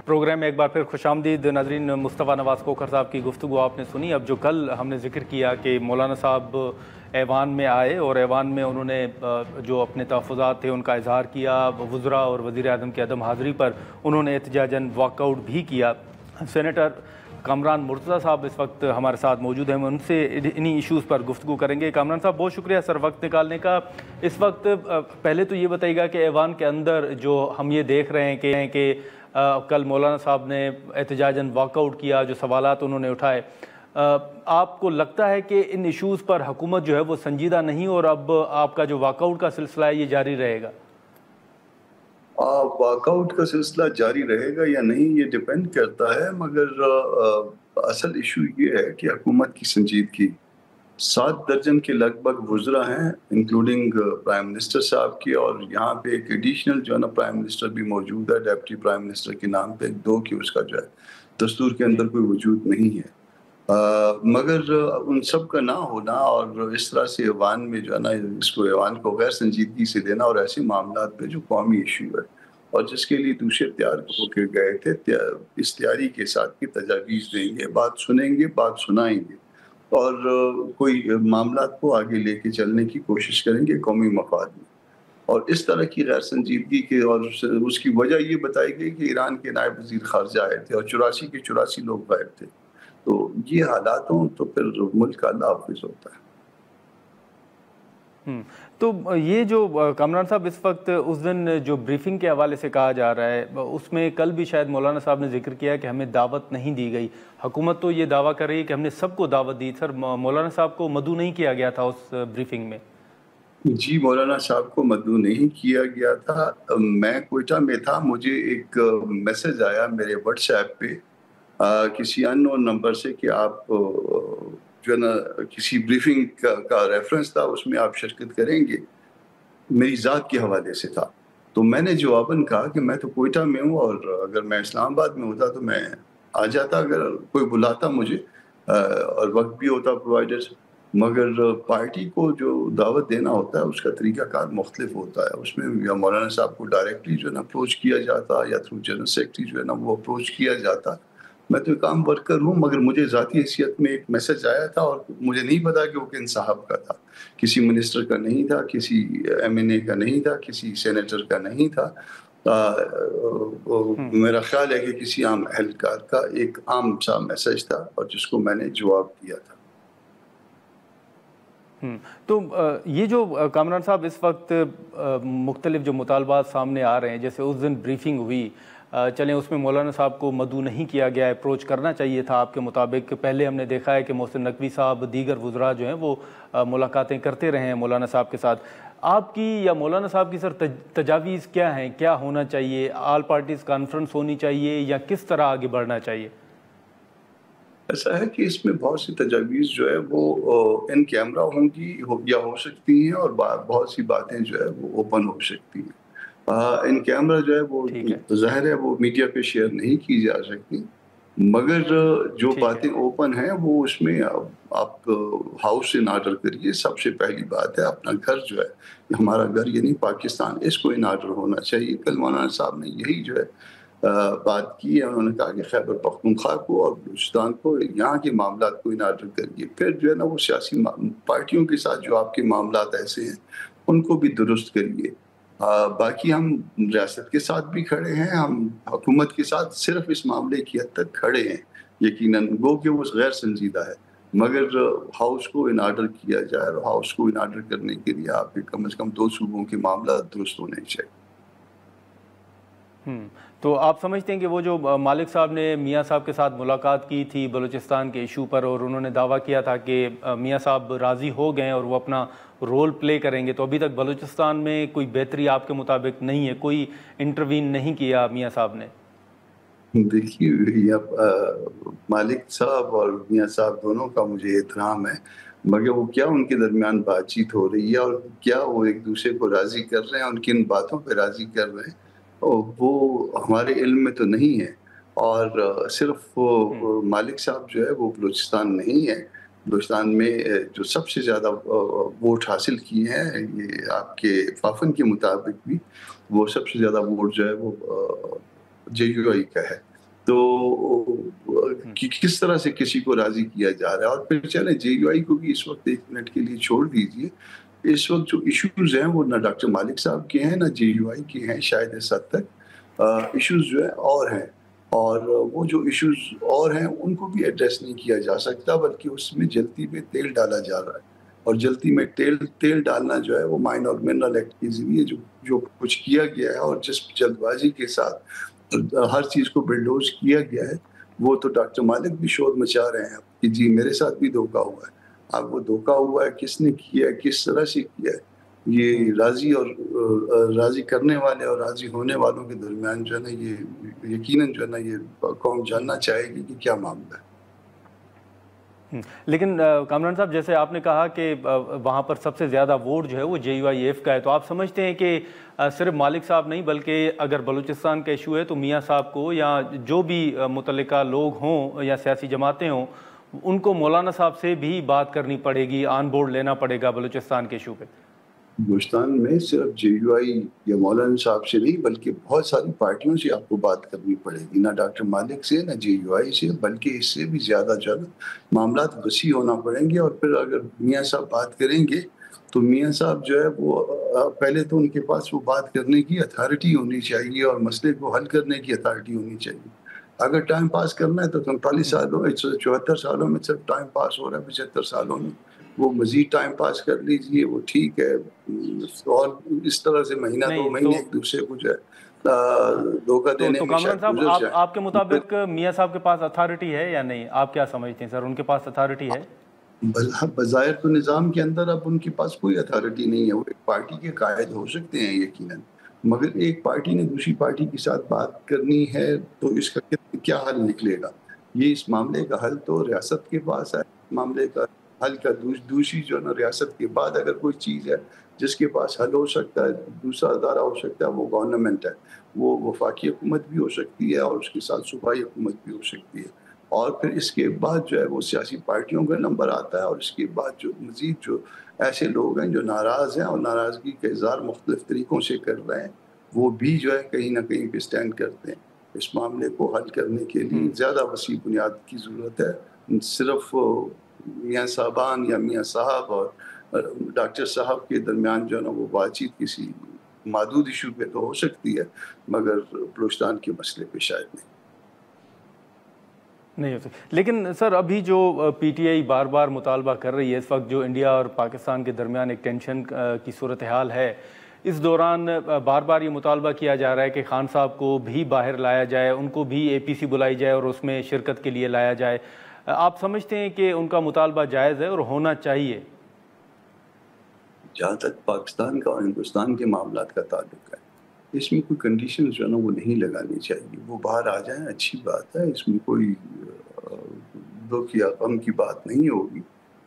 Programme میں ایک بار پھر خوش آمدید ناظرین. مصطفیٰ نواز کوکر صاحب کی گفتگو آپ نے سنی. اب جو کل ہم نے ذکر کیا کہ مولانا صاحب ایوان میں آئے اور ایوان میں انہوں نے جو اپنے تحفظات تھے ان کا اظہار کیا. وزراء اور وزیر اعظم کی عدم حاضری پر انہوں نے احتجاجاً واک آؤٹ بھی کیا. سینیٹر کامران مرتضیٰ صاحب اس وقت ہمارے ساتھ موجود ہیں, ہم ان سے انہی ایشوز پر گفتگو کریں گے. کامران صاحب بہت شکریہ سر وقت نکالنے کا. اس وقت پہلے تو یہ بتائیے گا کہ ایوان کے اندر جو ہم یہ دیکھ رہے ہیں کہ کل مولانا صاحب نے احتجاجاً واک آؤٹ کیا, جو سوالات انہوں نے اٹھائے, آپ کو لگتا ہے کہ ان ایشوز پر حکومت جو ہے وہ سنجیدہ نہیں اور اب آپ کا جو واک آؤٹ کا سلسلہ ہے یہ جاری رہے گا؟ واک آؤٹ کا سلسلہ جاری رہے گا یا نہیں یہ ڈیپینڈ کرتا ہے, مگر اصل ایشو یہ ہے کہ حکومت کی سنجیدگی. 7 درجن کے لگ بھگ وزراء ہیں انکلوڈنگ پرائم منسٹر صاحب کی, اور یہاں پہ ایک ایڈیشنل جو ہے نا پرائم منسٹر بھی موجود ہے ڈیپٹی پرائم منسٹر کے نام پہ, 2 کی اس کا جو ہے دستور کے اندر کوئی وجود نہیں ہے. مگر ان سب کا نہ ہونا اور اس طرح سے ایوان میں جو ہے نا اس کو ایوان کو غیر سنجیدگی سے دینا, اور ایسے معاملات پہ جو قومی ایشو ہے اور جس کے لیے دوسرے تیار ہو کے گئے تھے, اس تیاری کے ساتھ کی تجاویز دیں گے, بات سنیں گے, بات سنائیں گے اور کوئی معاملات کو آگے لے کے چلنے کی کوشش کریں گے قومی مفاد میں. اور اس طرح کی غیر سنجیدگی کے اور اس کی وجہ یہ بتائی گئی کہ ایران کے نائب وزیر خارجہ آئے تھے اور 84 کے 84 لوگ غائب تھے. تو یہ حالات ہوں تو پھر ملک کا نافذ ہوتا ہے. تو یہ جو کامران صاحب اس وقت اس دن جو بریفنگ کے حوالے سے کہا جا رہا ہے اس میں کل بھی شاید مولانا صاحب نے ذکر کیا کہ ہمیں دعوت نہیں دی گئی. حکومت تو یہ دعویٰ کر رہی ہے کہ ہم نے سب کو دعوت دی. سر مولانا صاحب کو مدعو نہیں کیا گیا تھا اس بریفنگ میں؟ جی, مولانا صاحب کو مدعو نہیں کیا گیا تھا. میں کوئٹہ میں تھا, مجھے ایک میسج آیا میرے واٹس ایپ پہ کسی ان نون نمبر سے کہ آپ جو ہے نا کسی بریفنگ کا ریفرنس تھا, اس میں آپ شرکت کریں گے. میری ذات کے حوالے سے تھا. تو میں نے جواباً کہا کہ میں تو کوئٹہ میں ہوں اور اگر میں اسلام آباد میں ہوتا تو میں آ جاتا اگر کوئی بلاتا مجھے اور وقت بھی ہوتا پرووائڈر. مگر پارٹی کو جو دعوت دینا ہوتا ہے اس کا طریقہ کار مختلف ہوتا ہے. اس میں یا مولانا صاحب کو ڈائریکٹلی جو ہے نا اپروچ کیا جاتا یا تھرو جنرل سیکرٹری جو ہے نا وہ اپروچ کیا جاتا. میں تو ایک عام ورکر ہوں, مگر مجھے ذاتی حیثیت میں ایک میسج آیا تھا اور مجھے نہیں پتا کہ وہ کن صاحب کا تھا. کسی منسٹر کا نہیں تھا, کسی MNA کا نہیں تھا, کسی سینیٹر کا نہیں تھا. میرا خیال ہے کہ کسی عام اہلکار کا ایک عام سا میسج تھا اور جس کو میں نے جواب دیا تھا. تو یہ جو کامران صاحب اس وقت مختلف جو مطالبات سامنے آ رہے ہیں, جیسے اس دن بریفنگ ہوئی, چلیں اس میں مولانا صاحب کو مدعو نہیں کیا گیا, اپروچ کرنا چاہیے تھا آپ کے مطابق. پہلے ہم نے دیکھا ہے کہ محسن نقوی صاحب دیگر وزراء جو ہیں وہ ملاقاتیں کرتے رہے ہیں مولانا صاحب کے ساتھ. آپ کی یا مولانا صاحب کی سر تجاویز کیا ہیں, کیا ہونا چاہیے؟ آل پارٹیز کانفرنس ہونی چاہیے یا کس طرح آگے بڑھنا چاہیے؟ ایسا ہے کہ اس میں بہت سی تجاویز جو ہے وہ ان کیمرہ ہوں گی یا ہو سکتی ہیں, اور بہت سی باتیں جو ہے وہ اوپن ہو سکتی ہیں. ان کیمرہ جو ہے وہ ظاہر ہے وہ میڈیا پہ شیئر نہیں کی جا سکتی, مگر جو باتیں اوپن ہیں وہ اس میں آپ ہاؤس ان آرڈر کریے. سب سے پہلی بات ہے اپنا گھر جو ہے ہمارا گھر یعنی پاکستان, اس کو ان آرڈر ہونا چاہیے. کل مولانا صاحب نے یہی جو ہے بات کی ہے. انہوں نے کہا کہ خیبر پختونخوا کو اور بلوچستان کو, یہاں کے معاملات کو ان آرڈر کریے. پھر جو ہے نا وہ سیاسی پارٹیوں کے ساتھ جو آپ کے معاملات ایسے ہیں ان کو بھی درست کریے. باقی ہم ریاست کے ساتھ بھی کھڑے ہیں, ہم حکومت کے ساتھ صرف اس معاملے کی حد تک کھڑے ہیں. یقیناً وہ کہ وہ غیر سنجیدہ ہے, مگر ہاؤس کو ان آرڈر کیا جائے, اور ہاؤس کو ان آرڈر کرنے کے لیے آپ کے کم از کم 2 صوبوں کے معاملات درست ہونے چاہیے. تو آپ سمجھتے ہیں کہ وہ جو مالک صاحب نے میاں صاحب کے ساتھ ملاقات کی تھی بلوچستان کے ایشو پر, اور انہوں نے دعویٰ کیا تھا کہ میاں صاحب راضی ہو گئے اور وہ اپنا رول پلے کریں گے, تو ابھی تک بلوچستان میں کوئی بہتری آپ کے مطابق نہیں ہے, کوئی انٹروین نہیں کیا میاں صاحب نے؟ دیکھیے مالک صاحب اور میاں صاحب دونوں کا مجھے احترام ہے, مگر وہ کیا ان کے درمیان بات چیت ہو رہی ہے اور کیا وہ ایک دوسرے کو راضی کر رہے ہیں, ان کی ان باتوں پہ راضی کر رہے ہیں, وہ ہمارے علم میں تو نہیں ہے. اور صرف مالک صاحب جو ہے وہ بلوچستان نہیں ہے, بلوچستان میں جو سب سے زیادہ ووٹ حاصل کیے ہیں یہ آپ کے فافن کے مطابق بھی وہ سب سے زیادہ ووٹ جو ہے وہ JUI کا ہے. تو کس طرح سے کسی کو راضی کیا جا رہا ہے. اور پھر چلیں جے یو آئی کو بھی اس وقت 1 منٹ کے لیے چھوڑ دیجیے. اس وقت جو ایشوز ہیں وہ نہ ڈاکٹر مالک صاحب کے ہیں نہ جے یو آئی کے ہیں شاید اس حد تک. ایشوز جو ہے اور ہیں, اور وہ جو ایشوز اور ہیں ان کو بھی ایڈریس نہیں کیا جا سکتا, بلکہ اس میں جلدی میں تیل ڈالا جا رہا ہے. اور جلدی میں تیل ڈالنا جو ہے وہ مائن اور منرل ایکٹ کے ذریعے جو کچھ کیا گیا ہے, اور جس جلد بازی کے ساتھ ہر چیز کو بلڈوز کیا گیا ہے, وہ تو ڈاکٹر مالک بھی شور مچا رہے ہیں کہ جی میرے ساتھ بھی دھوکہ ہوا ہے. اب وہ دھوکہ ہوا ہے کس نے کیا ہے, کس طرح سے کیا ہے, یہ راضی کرنے والے اور راضی ہونے والوں کے درمیان جو ہے نا, یہ یقیناً جو ہے نا یہ قوم جاننا چاہے گی کہ کیا معاملہ ہے. لیکن کامران صاحب, جیسے آپ نے کہا کہ وہاں پر سب سے زیادہ ووٹ جو ہے وہ جے یو آئی ایف کا ہے, تو آپ سمجھتے ہیں کہ صرف مالک صاحب نہیں بلکہ اگر بلوچستان کا ایشو ہے تو میاں صاحب کو یا جو بھی متعلقہ لوگ ہوں یا سیاسی جماعتیں ہوں ان کو مولانا صاحب سے بھی بات کرنی پڑے گی, آن بورڈ لینا پڑے گا بلوچستان کے ایشو پہ؟ ہندوستان میں صرف جے یو آئی یا مولانا صاحب سے نہیں بلکہ بہت ساری پارٹیوں سے آپ کو بات کرنی پڑے گی, نہ ڈاکٹر مالک سے نہ جے یو آئی سے, بلکہ اس سے بھی زیادہ جو ہے معاملات وسیع ہونا پڑیں گے. اور پھر اگر میاں صاحب بات کریں گے تو میاں صاحب جو ہے وہ پہلے تو ان کے پاس وہ بات کرنے کی اتھارٹی ہونی چاہیے اور مسئلے کو حل کرنے کی اتھارٹی ہونی چاہیے. اگر ٹائم پاس کرنا ہے تو 45 سالوں 74 سالوں میں صرف ٹائم پاس ہو رہا ہے, 75 سالوں میں وہ مزید ٹائم پاس کر لیجئے, وہ ٹھیک ہے. اور اس طرح سے مہینہ 2 مہینے ایک دوسرے کو جو ہے دھوکہ دینے میں شاید گزر جائے. صاحب آپ کے مطابق میاں صاحب کے پاس اتھارٹی ہے یا نہیں؟ آپ کیا سمجھتے ہیں سر, ان کے پاس اتھارٹی ہے؟ بظاہر تو نظام کے اندر اب ان کے پاس کوئی اتھارٹی نہیں ہے. وہ ایک پارٹی کے قائد ہو سکتے ہیں یقیناً, مگر ایک پارٹی نے دوسری پارٹی کے ساتھ بات کرنی ہے تو اس کا کیا حل نکلے گا؟ یہ اس معاملے کا حل تو ریاست کے پاس ہے. معاملے کا حل کا دوسری جو ہے نا ریاست کے بعد اگر کوئی چیز ہے جس کے پاس حل ہو سکتا ہے, دوسرا ادارہ ہو سکتا ہے, وہ گورنمنٹ ہے. وہ وفاقی حکومت بھی ہو سکتی ہے اور اس کے ساتھ صوبائی حکومت بھی ہو سکتی ہے. اور پھر اس کے بعد جو ہے وہ سیاسی پارٹیوں کا نمبر آتا ہے, اور اس کے بعد جو مزید جو ایسے لوگ ہیں جو ناراض ہیں اور ناراضگی کا اظہار مختلف طریقوں سے کر رہے ہیں, وہ بھی جو ہے کہیں نہ کہیں پہ سٹینڈ کرتے ہیں. اس معاملے کو حل کرنے کے لیے زیادہ وسیع بنیاد کی ضرورت ہے. صرف میاں صاحبان یا میاں صاحب اور ڈاکٹر صاحب کے درمیان جو ہے نا وہ بات چیت کسی محدود ایشو پہ تو ہو سکتی ہے, مگر بلوچستان کے مسئلے پہ شاید نہیں ہو سکتی. لیکن سر ابھی جو پی ٹی آئی بار بار مطالبہ کر رہی ہے اس وقت, جو انڈیا اور پاکستان کے درمیان ایک ٹینشن کی صورتحال ہے, اس دوران بار بار یہ مطالبہ کیا جا رہا ہے کہ خان صاحب کو بھی باہر لایا جائے, ان کو بھی اے پی سی بلائی جائے اور اس میں شرکت کے لیے لایا جائے. آپ سمجھتے ہیں کہ ان کا مطالبہ جائز ہے اور ہونا چاہیے؟ جہاں تک پاکستان کا اور ہندوستان کے معاملات کا تعلق ہے, اس میں کوئی کنڈیشن جو ہے نا وہ نہیں لگانی چاہیے. وہ باہر آ جائیں, اچھی بات ہے, اس میں کوئی دکھ یا غم کی بات نہیں ہوگی.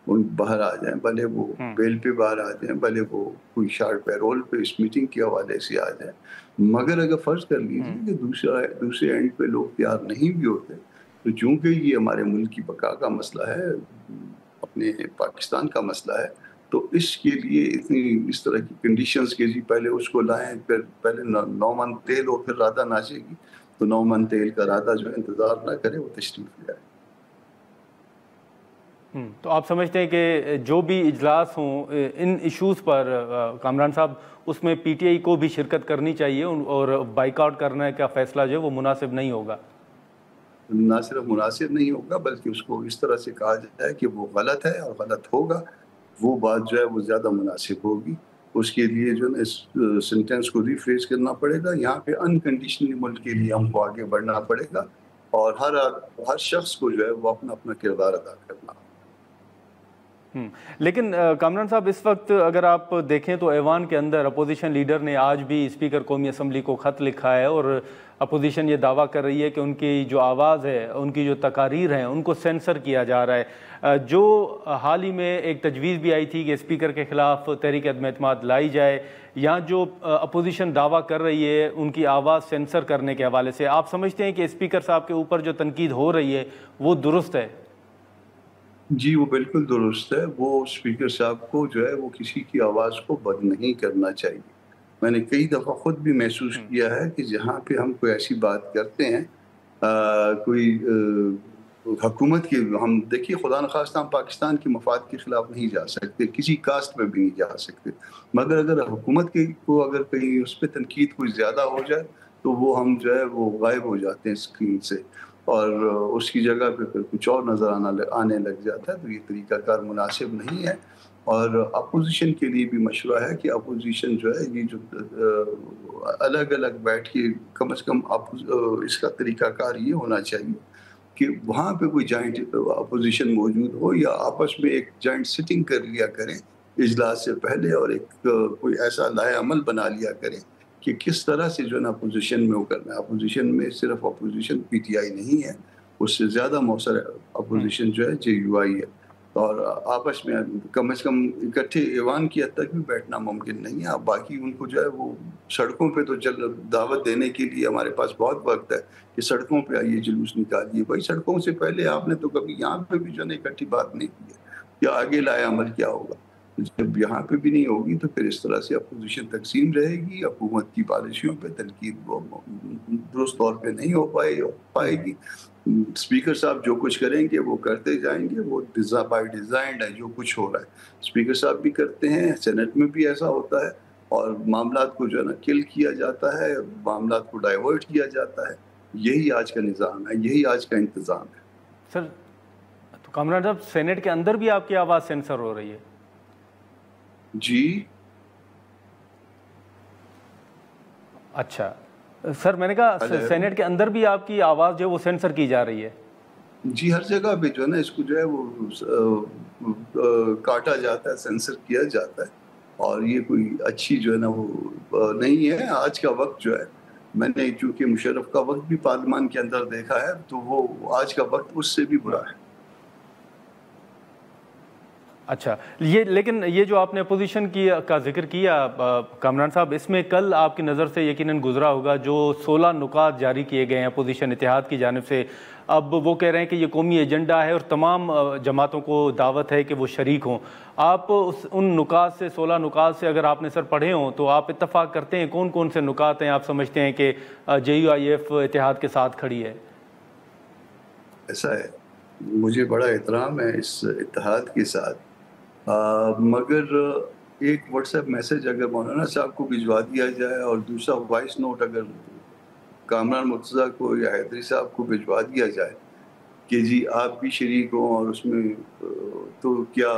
وہ باہر آ جائیں, بھلے وہ بیل پہ باہر آ جائیں, بھلے وہ کوئی شارٹ پیرول پہ اس میٹنگ کے حوالے سے آ جائیں. مگر اگر فرض کر لیجیے کہ دوسرے اینڈ پہ لوگ تیار نہیں بھی ہوتے, تو چونکہ یہ ہمارے ملک کی بقا کا مسئلہ ہے, اپنے پاکستان کا مسئلہ ہے, تو اس کے لیے اس طرح کی کنڈیشنز کے لیے پہلے اس کو لائیں, پھر پہلے 9 من تیل ہو پھر رادہ ناچے گی, تو 9 من تیل کا رادہ جو انتظار نہ کرے, وہ تشریف لے آئے. تو آپ سمجھتے ہیں کہ جو بھی اجلاس ہوں ان ایشوز پر کامران صاحب, اس میں پی ٹی آئی کو بھی شرکت کرنی چاہیے اور بائیک آؤٹ کرنے کا فیصلہ جو ہے وہ مناسب نہیں ہوگا؟ نہ صرف مناسب نہیں ہوگا بلکہ اس کو اس طرح سے کہا جائے کہ وہ غلط ہے اور غلط ہوگا, وہ بات جو ہے وہ زیادہ مناسب ہوگی. اس کے لیے جو ہے اس سینٹینس کو ریفریز کرنا پڑے گا. یہاں پہ انکنڈیشنلی ملک کے لیے ہم کو آگے بڑھنا پڑے گا, اور ہر شخص کو جو ہے وہ اپنا اپنا کردار ادا کرنا. لیکن کامران صاحب, اس وقت اگر آپ دیکھیں تو ایوان کے اندر اپوزیشن لیڈر نے آج بھی اسپیکر قومی اسمبلی کو خط لکھا ہے, اور اپوزیشن یہ دعویٰ کر رہی ہے کہ ان کی جو آواز ہے, ان کی جو تقاریر ہیں, ان کو سینسر کیا جا رہا ہے. جو حال ہی میں ایک تجویز بھی آئی تھی کہ اسپیکر کے خلاف تحریک عدم اعتماد لائی جائے, یا جو اپوزیشن دعویٰ کر رہی ہے ان کی آواز سینسر کرنے کے حوالے سے, آپ سمجھتے ہیں کہ اسپیکر صاحب کے اوپر جو تنقید ہو رہی ہے وہ درست ہے؟ جی وہ بالکل درست ہے. وہ اسپیکر صاحب کو جو ہے وہ کسی کی آواز کو بند نہیں کرنا چاہیے. میں نے کئی دفعہ خود بھی محسوس کیا ہے کہ جہاں پہ ہم کوئی ایسی بات کرتے ہیں کوئی حکومت کی ہم دیکھیے خدا نخواستہ ہم پاکستان کے مفاد کے خلاف نہیں جا سکتے، کسی کاسٹ میں بھی نہیں جا سکتے، مگر اگر حکومت کو اگر کہیں اس پہ تنقید کوئی زیادہ ہو جائے تو وہ ہم جو ہے وہ غائب ہو جاتے ہیں اسکرین سے، اور اس کی جگہ پہ پھر کچھ اور نظر آنے لگ جاتا ہے. تو یہ طریقہ کار مناسب نہیں ہے. اور اپوزیشن کے لیے بھی مشورہ ہے کہ اپوزیشن جو ہے یہ جو الگ الگ بیٹھ کے کم از کم اس کا طریقہ کار یہ ہونا چاہیے کہ وہاں پہ کوئی جوائنٹ اپوزیشن موجود ہو، یا آپس میں ایک جوائنٹ سٹنگ کر لیا کریں اجلاس سے پہلے، اور ایک کوئی ایسا لائحہ عمل بنا لیا کریں کہ کس طرح سے جو ہے نا اپوزیشن میں وہ کرنا ہے. اپوزیشن میں صرف اپوزیشن پی ٹی آئی نہیں ہے، اس سے زیادہ مؤثر اپوزیشن جو ہے جے یو آئی ہے، اور آپس میں کم از کم اکٹھے ایوان کی حد تک بھی بیٹھنا ممکن نہیں ہے. اب باقی ان کو جو ہے وہ سڑکوں پہ تو دعوت دینے کے لیے ہمارے پاس بہت وقت ہے کہ سڑکوں پہ آئیے، جلوس نکالیے. بھائی سڑکوں سے پہلے آپ نے تو کبھی یہاں پہ بھی جو ہے اکٹھی بات نہیں کی ہے، یا آگے لائے عمل کیا ہوگا. جب یہاں پہ بھی نہیں ہوگی تو پھر اس طرح سے اپوزیشن تقسیم رہے گی، حکومت کی پالیسیوں پہ تنقید درست طور پہ نہیں ہو پائے گی. اسپیکر صاحب جو کچھ کریں گے وہ کرتے جائیں گے، وہ بائی ڈیزائنڈ ہے جو کچھ ہو رہا ہے. اسپیکر صاحب بھی کرتے ہیں، سینٹ میں بھی ایسا ہوتا ہے، اور معاملات کو جو ہے نا کل کیا جاتا ہے، معاملات کو ڈائیورٹ کیا جاتا ہے. یہی آج کا نظام ہے، یہی آج کا انتظام ہے. سر تو کامران صاحب سینٹ کے اندر بھی آپ کی آواز سینسر ہو رہی ہے؟ جی اچھا سر، میں نے کہا سینٹ کے اندر بھی آپ کی آواز جو ہے وہ سینسر کی جا رہی ہے؟ جی ہر جگہ پہ جو ہے نا اس کو جو ہے وہ کاٹا جاتا ہے، سینسر کیا جاتا ہے، اور یہ کوئی اچھی جو ہے نا وہ نہیں ہے. آج کا وقت جو ہے، میں نے چونکہ مشرف کا وقت بھی پارلیمان کے اندر دیکھا ہے، تو وہ آج کا وقت اس سے بھی برا ہے. اچھا، لیکن یہ جو آپ نے اپوزیشن کا ذکر کیا کامران صاحب، اس میں کل آپ کی نظر سے یقیناً گزرا ہوگا جو 16 نکات جاری کیے گئے ہیں اپوزیشن اتحاد کی جانب سے. اب وہ کہہ رہے ہیں کہ یہ قومی ایجنڈا ہے اور تمام جماعتوں کو دعوت ہے کہ وہ شریک ہوں. آپ ان نکات سے 16 نکات سے اگر آپ نے سر پڑھے ہوں تو آپ اتفاق کرتے ہیں کون کون سے نکات ہیں آپ سمجھتے ہیں کہ جے یو آئی ایف اتحاد کے ساتھ کھڑی ہے؟ ایسا ہے، مجھے بڑا احترام ہے اس اتحاد کے ساتھ، مگر ایک واٹس ایپ میسج اگر مولانا صاحب کو بھجوا دیا جائے اور دوسرا وائس نوٹ اگر کامران مرتضیٰ کو یا حیدری صاحب کو بھجوا دیا جائے کہ جی آپ بھی شریک ہوں، اور اس میں تو کیا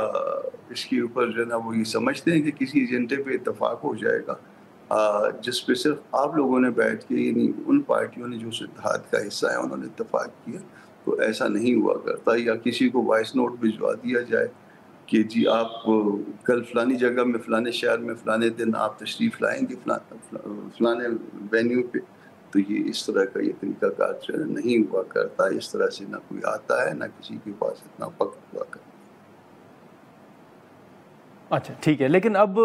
اس کے اوپر جو ہے نا وہ یہ سمجھتے ہیں کہ کسی ایجنڈے پہ اتفاق ہو جائے گا جس پہ صرف آپ لوگوں نے بیٹھ کے، یعنی ان پارٹیوں نے جو اس اتحاد کا حصہ ہے انہوں نے اتفاق کیا. تو ایسا نہیں ہوا کرتا. یا کسی کو وائس نوٹ بھجوا دیا جائے کہ جی آپ کل فلانی جگہ میں، فلانے شہر میں، فلانے دن آپ تشریف لائیں گے فلانے وینیو پہ، تو یہ اس طرح کا یہ طریقہ کار جو ہے نہیں ہوا کرتا. اس طرح سے نہ کوئی آتا ہے، نہ کسی کے پاس اتنا وقت ہوا کرتا. اچھا ٹھیک ہے، لیکن اب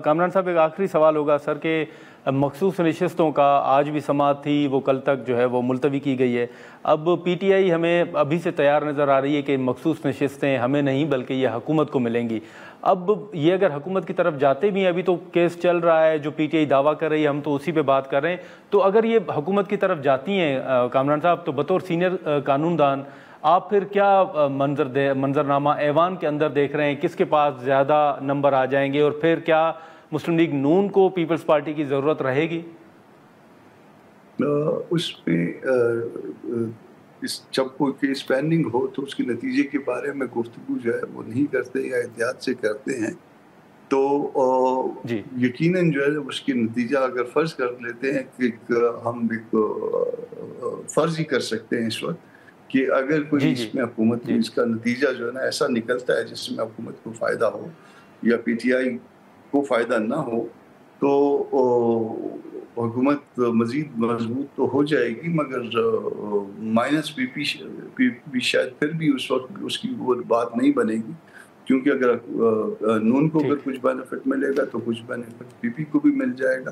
کامران صاحب ایک آخری سوال ہوگا سر کہ مخصوص نشستوں کا آج بھی سماعت تھی، وہ کل تک جو ہے وہ ملتوی کی گئی ہے. اب پی ٹی آئی ہمیں ابھی سے تیار نظر آ رہی ہے کہ مخصوص نشستیں ہمیں نہیں بلکہ یہ حکومت کو ملیں گی. اب یہ اگر حکومت کی طرف جاتے بھی ہیں، ابھی تو کیس چل رہا ہے جو پی ٹی آئی دعویٰ کر رہی ہے، ہم تو اسی پہ بات کر رہے ہیں، تو اگر یہ حکومت کی طرف جاتی ہیں کامران صاحب تو بطور سینئر قانون دان آپ پھر کیا منظرنامہ ایوان کے اندر دیکھ رہے ہیں؟ کس کے پاس زیادہ نمبر آ جائیں گے، اور پھر کیا مسلم لیگ نون کو پیپلز پارٹی کی ضرورت رہے گی؟ اس میں جب کوئی کیس پینڈنگ ہو تو اس کے نتیجے کے بارے میں گفتگو جو ہے وہ نہیں کرتے یا احتیاط سے کرتے ہیں. تو یقیناً جو ہے اس کے نتیجہ اگر فرض کر لیتے ہیں کہ ہم ایک فرض ہی کر سکتے ہیں اس وقت کہ اگر کوئی اس میں حکومت میں اس کا نتیجہ جو ہے نا ایسا نکلتا ہے جس میں حکومت کو فائدہ ہو یا پی ٹی آئی کو فائدہ نہ ہو، تو حکومت مزید مضبوط تو ہو جائے گی، مگر مائنس پی پی شاید پھر بھی اس وقت اس کی وہ بات نہیں بنے گی، کیونکہ اگر نون کو اگر کچھ بینیفٹ ملے گا تو کچھ بینیفٹ پی پی کو بھی مل جائے گا.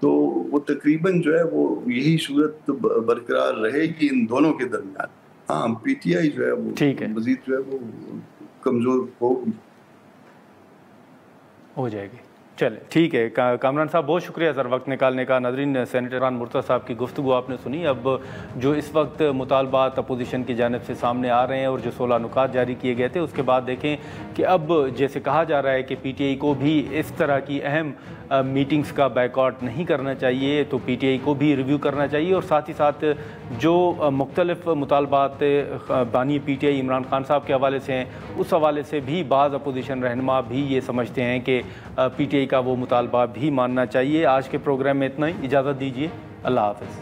تو وہ تقریباً جو ہے وہ یہی صورت برقرار رہے گی ان دونوں کے درمیان. ہاں پی ٹی آئی جو ہے وہ مزید جو ہے وہ کمزور ہو جائے گی. چلے ٹھیک ہے کامران صاحب، بہت شکریہ سر وقت نکالنے کا۔ ناظرین، سینیٹر عمران مرتضیٰ صاحب کی گفتگو آپ نے سنی۔ اب جو اس وقت مطالبات اپوزیشن کی جانب سے سامنے آ رہے ہیں اور جو 16 نکات جاری کیے گئے تھے، اس کے بعد دیکھیں کہ اب جیسے کہا جا رہا ہے کہ پی ٹی آئی کو بھی اس طرح کی اہم میٹنگز کا بائیکاٹ نہیں کرنا چاہیے، تو پی ٹی آئی کو بھی ریویو کرنا چاہیے، اور ساتھ ہی ساتھ جو مختلف مطالبات بانی P T I Imran Khan صاحب کے حوالے سے ہیں، اس حوالے سے بھی بعض اپوزیشن رہنما بھی یہ سمجھتے ہیں کہ پی ٹی آئی کا وہ مطالبہ بھی ماننا چاہیے۔ آج کے پروگرام میں اتنا ہی، اجازت دیجیے، اللہ حافظ۔